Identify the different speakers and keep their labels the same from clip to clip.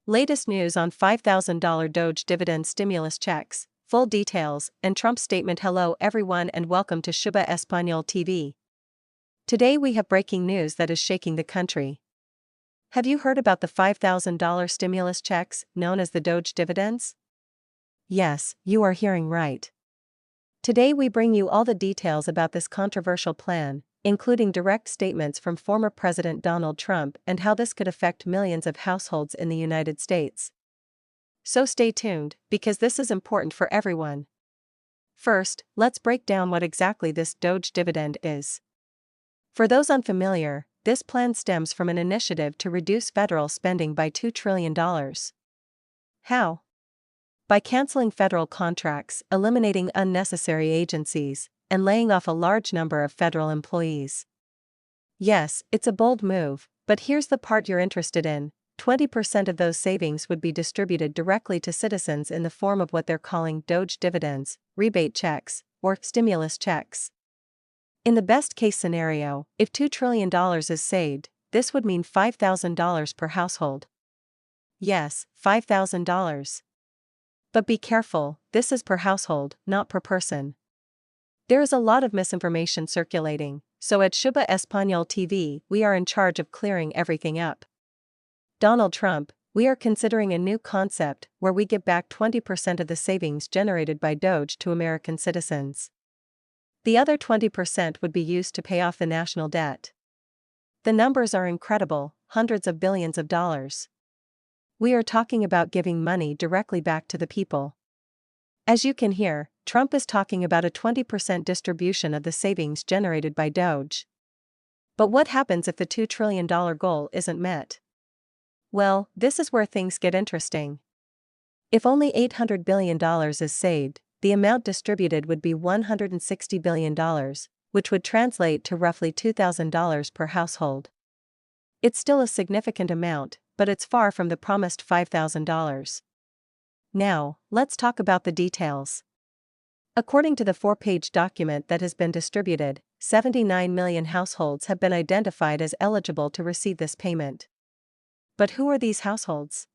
Speaker 1: Latest news on $5,000 Doge dividend stimulus checks, full details, and Trump's statement. Hello everyone and welcome to Shuba Espanol TV. Today we have breaking news that is shaking the country. Have you heard about the $5,000 stimulus checks, known as the Doge dividends? Yes, you are hearing right. Today we bring you all the details about this controversial plan, including direct statements from former President Donald Trump and how this could affect millions of households in the United States. So stay tuned, because this is important for everyone. First, let's break down what exactly this Doge dividend is. For those unfamiliar, this plan stems from an initiative to reduce federal spending by $2 trillion. How? By canceling federal contracts, eliminating unnecessary agencies, and laying off a large number of federal employees. Yes, it's a bold move, but here's the part you're interested in. 20% of those savings would be distributed directly to citizens in the form of what they're calling Doge dividends, rebate checks, or stimulus checks. In the best-case scenario, if $2 trillion is saved, this would mean $5,000 per household. Yes, $5,000. But be careful, this is per household, not per person. There is a lot of misinformation circulating, so at Shuba Espanol TV, we are in charge of clearing everything up. Donald Trump, we are considering a new concept where we give back 20% of the savings generated by Doge to American citizens. The other 20% would be used to pay off the national debt. The numbers are incredible, hundreds of billions of dollars. We are talking about giving money directly back to the people. As you can hear, Trump is talking about a 20% distribution of the savings generated by Doge. But what happens if the $2 trillion goal isn't met? Well, this is where things get interesting. If only $800 billion is saved, the amount distributed would be $160 billion, which would translate to roughly $2,000 per household. It's still a significant amount, but it's far from the promised $5,000. Now, let's talk about the details. According to the 4-page document that has been distributed, 79 million households have been identified as eligible to receive this payment. But who are these households?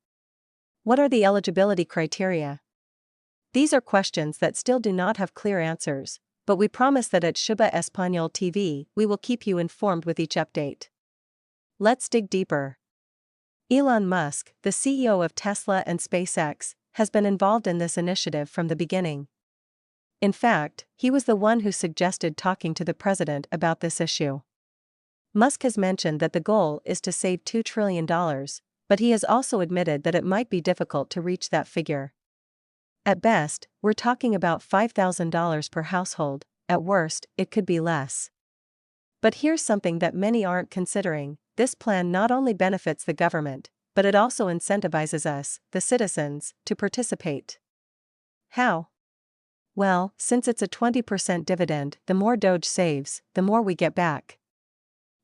Speaker 1: What are the eligibility criteria? These are questions that still do not have clear answers, but we promise that at Shuba Espanol TV we will keep you informed with each update. Let's dig deeper. Elon Musk, the CEO of Tesla and SpaceX, has been involved in this initiative from the beginning. In fact, he was the one who suggested talking to the president about this issue. Musk has mentioned that the goal is to save $2 trillion, but he has also admitted that it might be difficult to reach that figure. At best, we're talking about $5,000 per household, at worst, it could be less. But here's something that many aren't considering: this plan not only benefits the government, but it also incentivizes us, the citizens, to participate. How? Well, since it's a 20% dividend, the more Doge saves, the more we get back.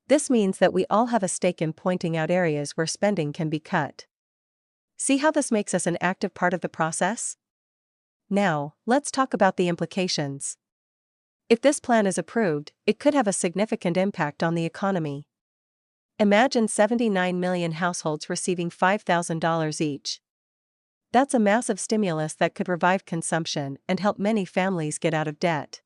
Speaker 1: This means that we all have a stake in pointing out areas where spending can be cut. See how this makes us an active part of the process? Now, let's talk about the implications. If this plan is approved, it could have a significant impact on the economy. Imagine 79 million households receiving $5,000 each. That's a massive stimulus that could revive consumption and help many families get out of debt.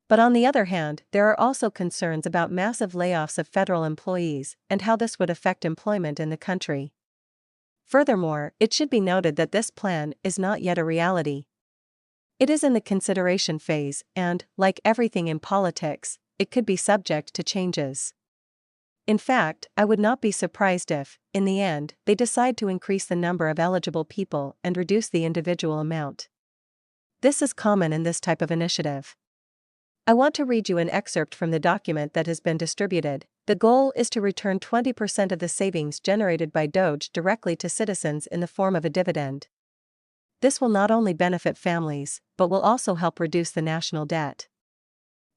Speaker 1: But on the other hand, there are also concerns about massive layoffs of federal employees and how this would affect employment in the country. Furthermore, it should be noted that this plan is not yet a reality. It is in the consideration phase and, like everything in politics, it could be subject to changes. In fact, I would not be surprised if, in the end, they decide to increase the number of eligible people and reduce the individual amount. This is common in this type of initiative. I want to read you an excerpt from the document that has been distributed. The goal is to return 20% of the savings generated by Doge directly to citizens in the form of a dividend. This will not only benefit families, but will also help reduce the national debt.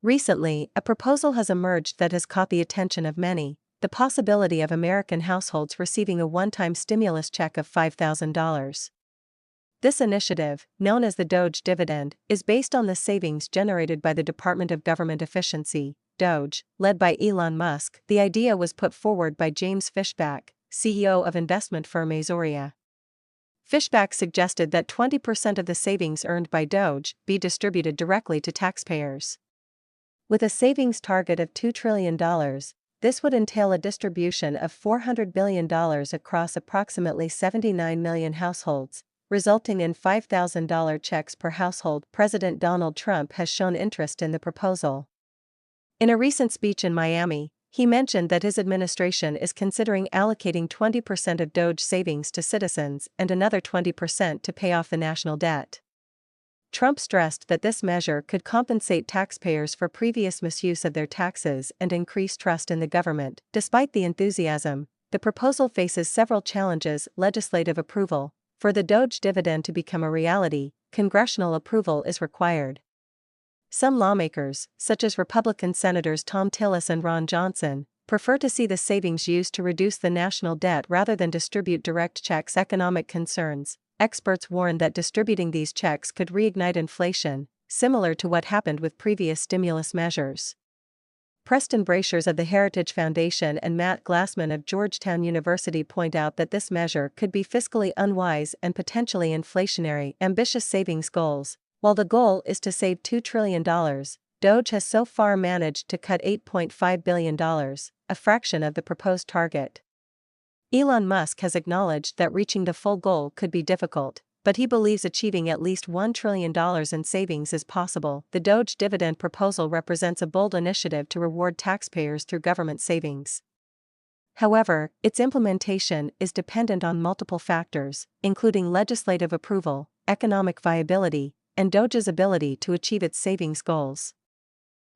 Speaker 1: Recently, a proposal has emerged that has caught the attention of many: the possibility of American households receiving a one-time stimulus check of $5,000. This initiative, known as the Doge dividend, is based on the savings generated by the Department of Government Efficiency, DOGE, led by Elon Musk. The idea was put forward by James Fishback, CEO of investment firm Azoria. Fishback suggested that 20% of the savings earned by Doge be distributed directly to taxpayers. With a savings target of $2 trillion, this would entail a distribution of $400 billion across approximately 79 million households, resulting in $5,000 checks per household. President Donald Trump has shown interest in the proposal. In a recent speech in Miami, he mentioned that his administration is considering allocating 20% of Doge savings to citizens and another 20% to pay off the national debt. Trump stressed that this measure could compensate taxpayers for previous misuse of their taxes and increase trust in the government. Despite the enthusiasm, the proposal faces several challenges. Legislative approval. For the Doge dividend to become a reality, congressional approval is required. Some lawmakers, such as Republican Senators Thom Tillis and Ron Johnson, prefer to see the savings used to reduce the national debt rather than distribute direct checks. Economic concerns. Experts warn that distributing these checks could reignite inflation, similar to what happened with previous stimulus measures. Preston Brashers of the Heritage Foundation and Matt Glassman of Georgetown University point out that this measure could be fiscally unwise and potentially inflationary. Ambitious savings goals. While the goal is to save $2 trillion, Doge has so far managed to cut $8.5 billion, a fraction of the proposed target. Elon Musk has acknowledged that reaching the full goal could be difficult, but he believes achieving at least $1 trillion in savings is possible. The Doge dividend proposal represents a bold initiative to reward taxpayers through government savings. However, its implementation is dependent on multiple factors, including legislative approval, economic viability, and Doge's ability to achieve its savings goals.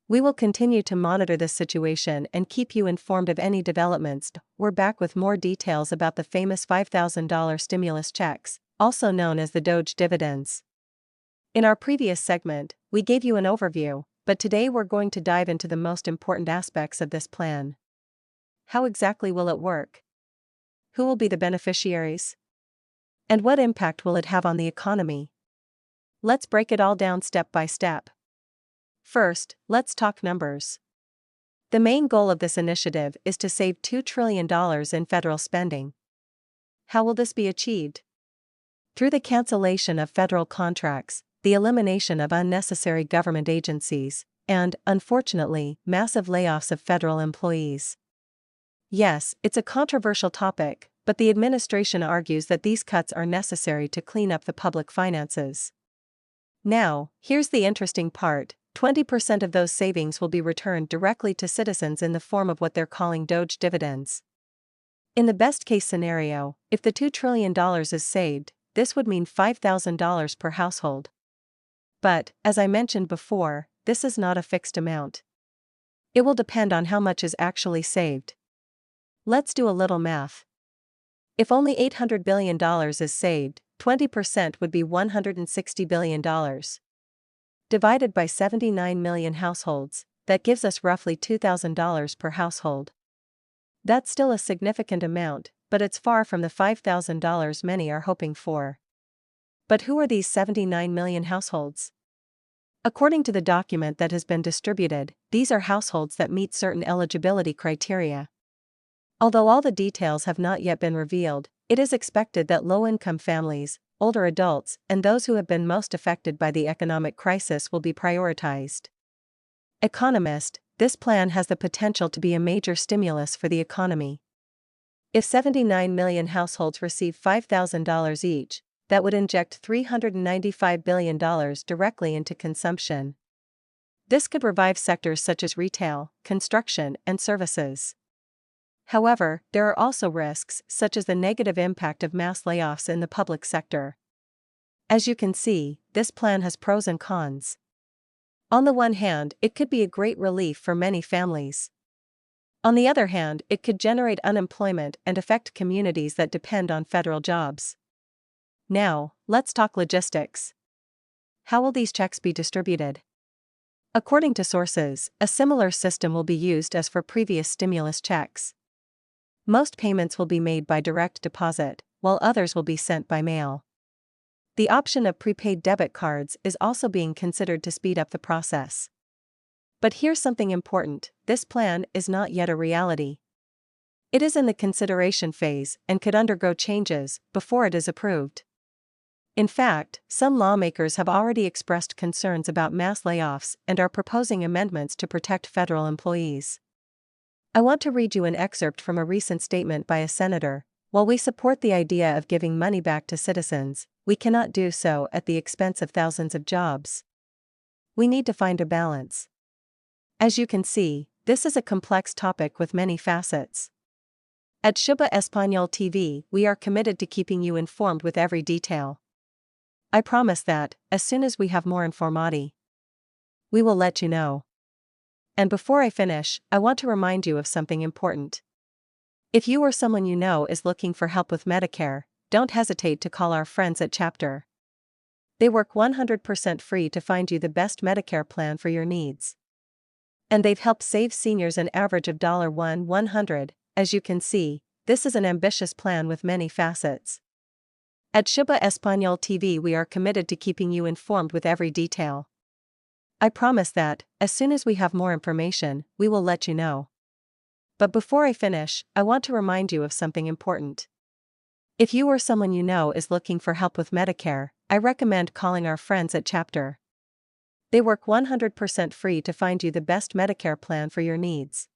Speaker 1: We will continue to monitor this situation and keep you informed of any developments. We're back with more details about the famous $5,000 stimulus checks, also known as the Doge dividends. In our previous segment, we gave you an overview, but today we're going to dive into the most important aspects of this plan. How exactly will it work? Who will be the beneficiaries? And what impact will it have on the economy? Let's break it all down step by step. First, let's talk numbers. The main goal of this initiative is to save $2 trillion in federal spending. How will this be achieved? Through the cancellation of federal contracts, the elimination of unnecessary government agencies, and, unfortunately, massive layoffs of federal employees. Yes, it's a controversial topic, but the administration argues that these cuts are necessary to clean up the public finances. Now, here's the interesting part. 20% of those savings will be returned directly to citizens in the form of what they're calling Doge dividends. In the best-case scenario, if the $2 trillion is saved, this would mean $5,000 per household. But, as I mentioned before, this is not a fixed amount. It will depend on how much is actually saved. Let's do a little math. If only $800 billion is saved, 20% would be $160 billion. Divided by 79 million households, that gives us roughly $2,000 per household. That's still a significant amount, but it's far from the $5,000 many are hoping for. But who are these 79 million households? According to the document that has been distributed, these are households that meet certain eligibility criteria. Although all the details have not yet been revealed, it is expected that low-income families, older adults, and those who have been most affected by the economic crisis will be prioritized. Economist, this plan has the potential to be a major stimulus for the economy. If 79 million households receive $5,000 each, that would inject $395 billion directly into consumption. This could revive sectors such as retail, construction, and services. However, there are also risks, such as the negative impact of mass layoffs in the public sector. As you can see, this plan has pros and cons. On the one hand, it could be a great relief for many families. On the other hand, it could generate unemployment and affect communities that depend on federal jobs. Now, let's talk logistics. How will these checks be distributed? According to sources, a similar system will be used as for previous stimulus checks. Most payments will be made by direct deposit, while others will be sent by mail. The option of prepaid debit cards is also being considered to speed up the process. But here's something important: this plan is not yet a reality. It is in the consideration phase and could undergo changes before it is approved. In fact, some lawmakers have already expressed concerns about mass layoffs and are proposing amendments to protect federal employees. I want to read you an excerpt from a recent statement by a senator. While we support the idea of giving money back to citizens, we cannot do so at the expense of thousands of jobs. We need to find a balance. As you can see, this is a complex topic with many facets. At Shuba Español TV, we are committed to keeping you informed with every detail. I promise that, as soon as we have more information, we will let you know. And before I finish, I want to remind you of something important. If you or someone you know is looking for help with Medicare, don't hesitate to call our friends at Chapter. They work 100% free to find you the best Medicare plan for your needs. And they've helped save seniors an average of $100. As you can see, this is an ambitious plan with many facets. At Shuba Español TV, we are committed to keeping you informed with every detail. I promise that, as soon as we have more information, we will let you know. But before I finish, I want to remind you of something important. If you or someone you know is looking for help with Medicare, I recommend calling our friends at Chapter. They work 100% free to find you the best Medicare plan for your needs.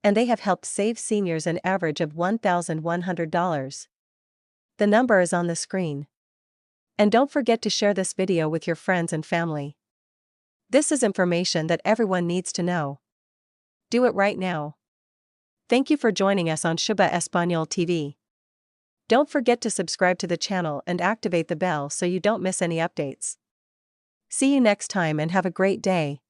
Speaker 1: And they have helped save seniors an average of $1,100. The number is on the screen. And don't forget to share this video with your friends and family. This is information that everyone needs to know. Do it right now. Thank you for joining us on Shuba Español TV. Don't forget to subscribe to the channel and activate the bell so you don't miss any updates. See you next time and have a great day.